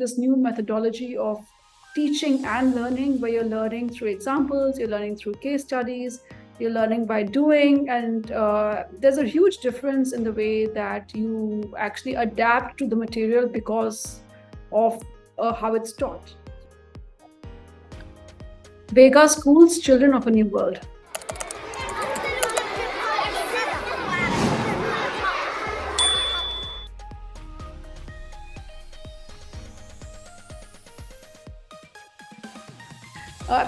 this new methodology of teaching and learning, where you're learning through examples, you're learning through case studies, you're learning by doing, and there's a huge difference in the way that you actually adapt to the material because of how it's taught. Vega schools children of a new world.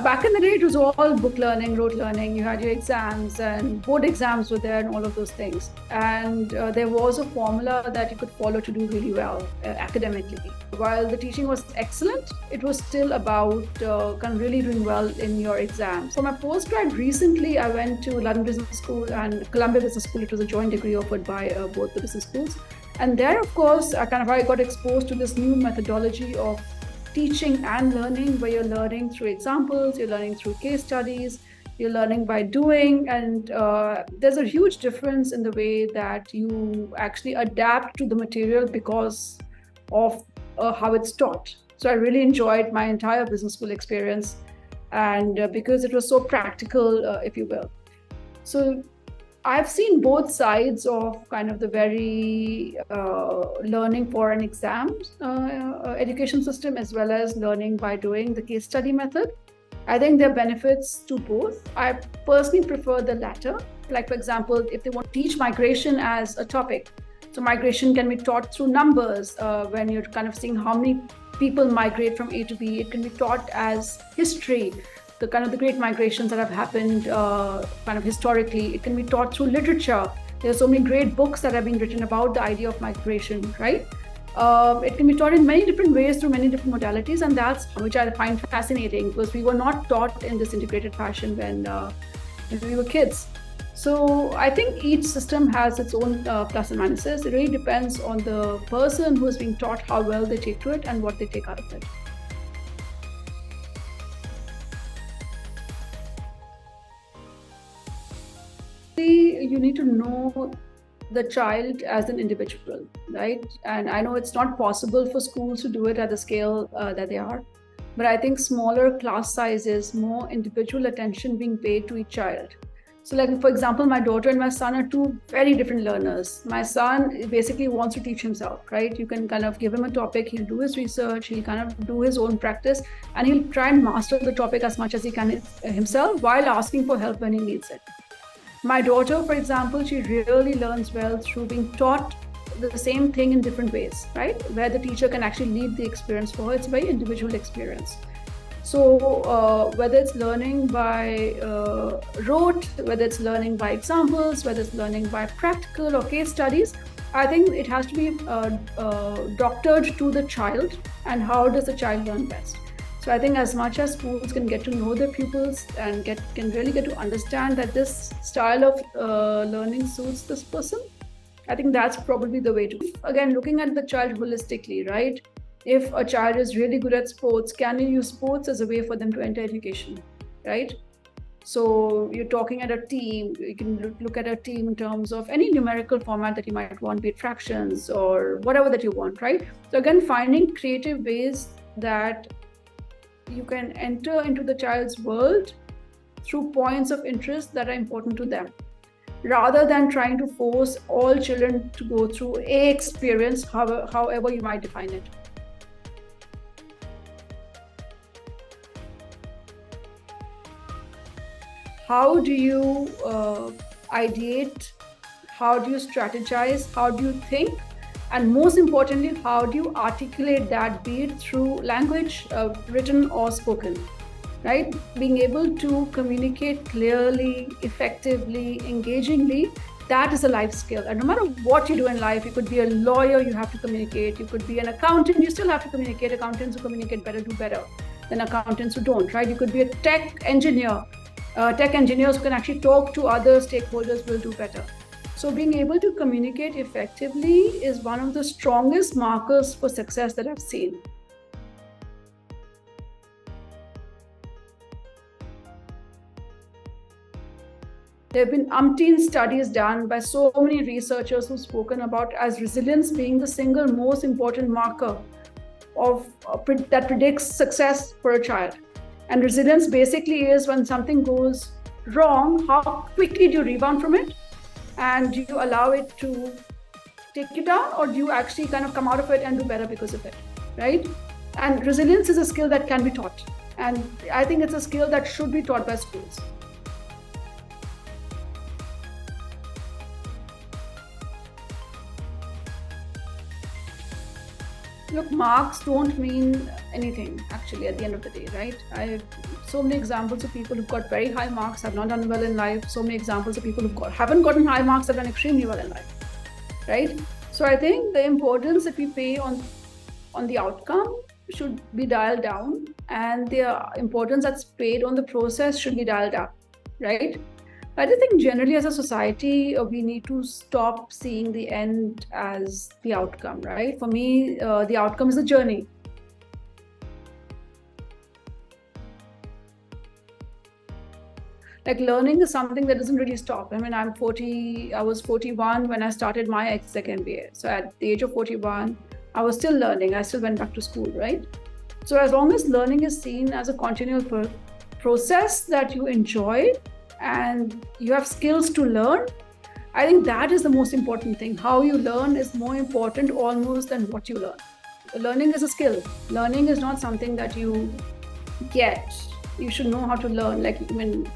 Back in the day, it was all book learning, rote learning. You had your exams, and board exams were there, and all of those things. And there was a formula that you could follow to do really well academically. While the teaching was excellent, it was still about kind of really doing well in your exams. For my postgrad, recently I went to London Business School and Columbia Business School. It was a joint degree offered by both the business schools. And there, of course, I got exposed to this new methodology of teaching and learning, where you're learning through examples, you're learning through case studies, you're learning by doing, and there's a huge difference in the way that you actually adapt to the material because of how it's taught. So I really enjoyed my entire business school experience, and because it was so practical, if you will. So I've seen both sides of kind of the very learning for an exam education system, as well as learning by doing, the case study method. I think there are benefits to both. I personally prefer the latter. Like, for example, if they want to teach migration as a topic, so migration can be taught through numbers when you're kind of seeing how many people migrate from A to B. It can be taught as history, the kind of the great migrations that have happened kind of historically. It can be taught through literature. There are so many great books that have been written about the idea of migration, right? It can be taught in many different ways through many different modalities, and that's which I find fascinating, because we were not taught in this integrated fashion when we were kids. So I think each system has its own plus and minuses. It really depends on the person who is being taught, how well they take to it and what they take out of it. You need to know the child as an individual, right? And I know it's not possible for schools to do it at the scale that they are, but I think smaller class sizes, more individual attention being paid to each child. So, like, for example, my daughter and my son are two very different learners. My son basically wants to teach himself, right? You can kind of give him a topic, he'll do his research, he'll kind of do his own practice, and he'll try and master the topic as much as he can himself, while asking for help when he needs it. My daughter, for example, she really learns well through being taught the same thing in different ways, right? Where the teacher can actually lead the experience for her. It's a very individual experience. So whether it's learning by rote, whether it's learning by examples, whether it's learning by practical or case studies, I think it has to be doctored to the child and how does the child learn best. So I think as much as schools can get to know their pupils and can really get to understand that this style of learning suits this person, I think that's probably the way to. Again, looking at the child holistically, right? If a child is really good at sports, can you use sports as a way for them to enter education, right? So you're talking at a team, you can look at a team in terms of any numerical format that you might want, be it fractions or whatever that you want, right? So again, finding creative ways that you can enter into the child's world through points of interest that are important to them, rather than trying to force all children to go through a experience, however you might define it. How do you ideate? How do you strategize? How do you think? And most importantly, how do you articulate that, be it through language, written or spoken, right? Being able to communicate clearly, effectively, engagingly, that is a life skill. And no matter what you do in life, you could be a lawyer, you have to communicate. You could be an accountant, you still have to communicate. Accountants who communicate better do better than accountants who don't, right? You could be a tech engineer. Tech engineers who can actually talk to other stakeholders will do better. So being able to communicate effectively is one of the strongest markers for success that I've seen. There have been umpteen studies done by so many researchers who've spoken about as resilience being the single most important marker that predicts success for a child. And resilience basically is when something goes wrong, how quickly do you rebound from it? And do you allow it to take you down, or do you actually kind of come out of it and do better because of it, right? And resilience is a skill that can be taught. And I think it's a skill that should be taught by schools. Look, marks don't mean anything actually at the end of the day, right? I have so many examples of people who've got very high marks, have not done well in life. So many examples of people who haven't gotten high marks, have done extremely well in life, right? So I think the importance that we pay on the outcome should be dialed down, and the importance that's paid on the process should be dialed up, right? I just think generally as a society, we need to stop seeing the end as the outcome, right? For me, the outcome is the journey. Like learning is something that doesn't really stop. I mean, I was 41 when I started my exec MBA. So at the age of 41, I was still learning. I still went back to school, right? So as long as learning is seen as a continual process that you enjoy and you have skills to learn, I think that is the most important thing. How you learn is more important almost than what you learn. Learning is a skill. Learning is not something that you get. You should know how to learn. Like when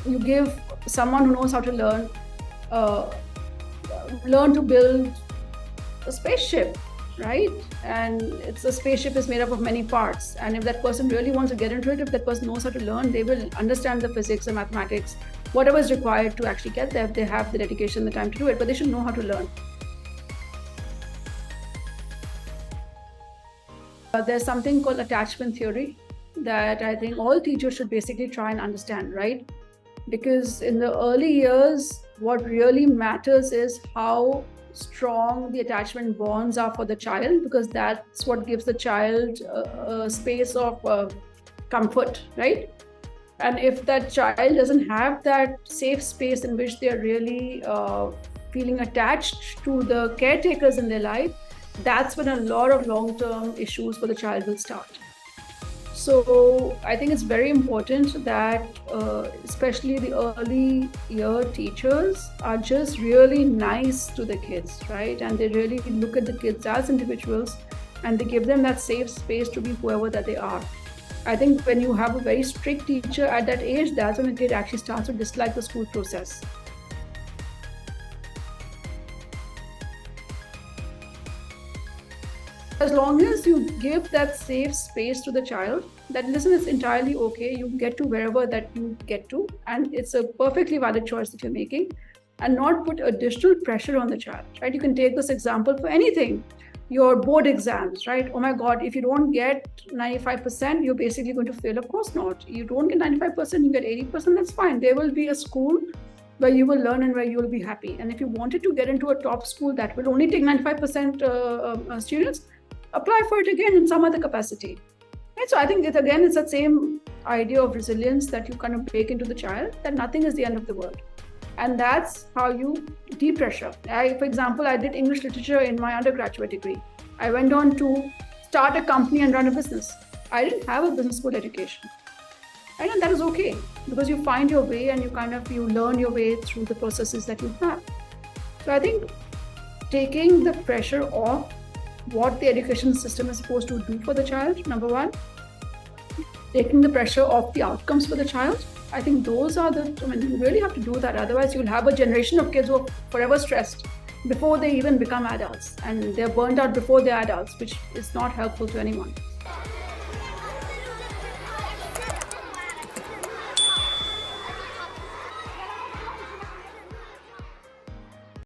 you give someone who knows how to learn to build a spaceship, right? And a spaceship is made up of many parts. And if that person really wants to get into it, if that person knows how to learn, they will understand the physics and mathematics, whatever is required to actually get there, if they have the dedication, the time to do it, but they should know how to learn. There's something called attachment theory that I think all teachers should basically try and understand, right? Because in the early years, what really matters is how strong the attachment bonds are for the child, because that's what gives the child a space of comfort, right? And if that child doesn't have that safe space in which they're really feeling attached to the caretakers in their life, that's when a lot of long-term issues for the child will start. So I think it's very important that especially the early year teachers are just really nice to the kids, right? And they really look at the kids as individuals and they give them that safe space to be whoever that they are. I think when you have a very strict teacher at that age, that's when a kid actually starts to dislike the school process. As long as you give that safe space to the child, that listen, it's entirely okay. You get to wherever that you get to, and it's a perfectly valid choice that you're making, and not put additional pressure on the child, right? You can take this example for anything. Your board exams, right? Oh my God, if you don't get 95%, you're basically going to fail. Of course not. You don't get 95%, you get 80%, that's fine. There will be a school where you will learn and where you will be happy. And if you wanted to get into a top school that will only take 95% students, apply for it again in some other capacity. Right? So I think it's that same idea of resilience that you kind of bake into the child, that nothing is the end of the world. And that's how you de-pressure. For example, I did English literature in my undergraduate degree. I went on to start a company and run a business. I didn't have a business school education. And that is okay, because you find your way and you learn your way through the processes that you have. So I think taking the pressure off what the education system is supposed to do for the child, number one. Taking the pressure off the outcomes for the child. I think those are you really have to do that. Otherwise, you'll have a generation of kids who are forever stressed before they even become adults. And they're burned out before they're adults, which is not helpful to anyone.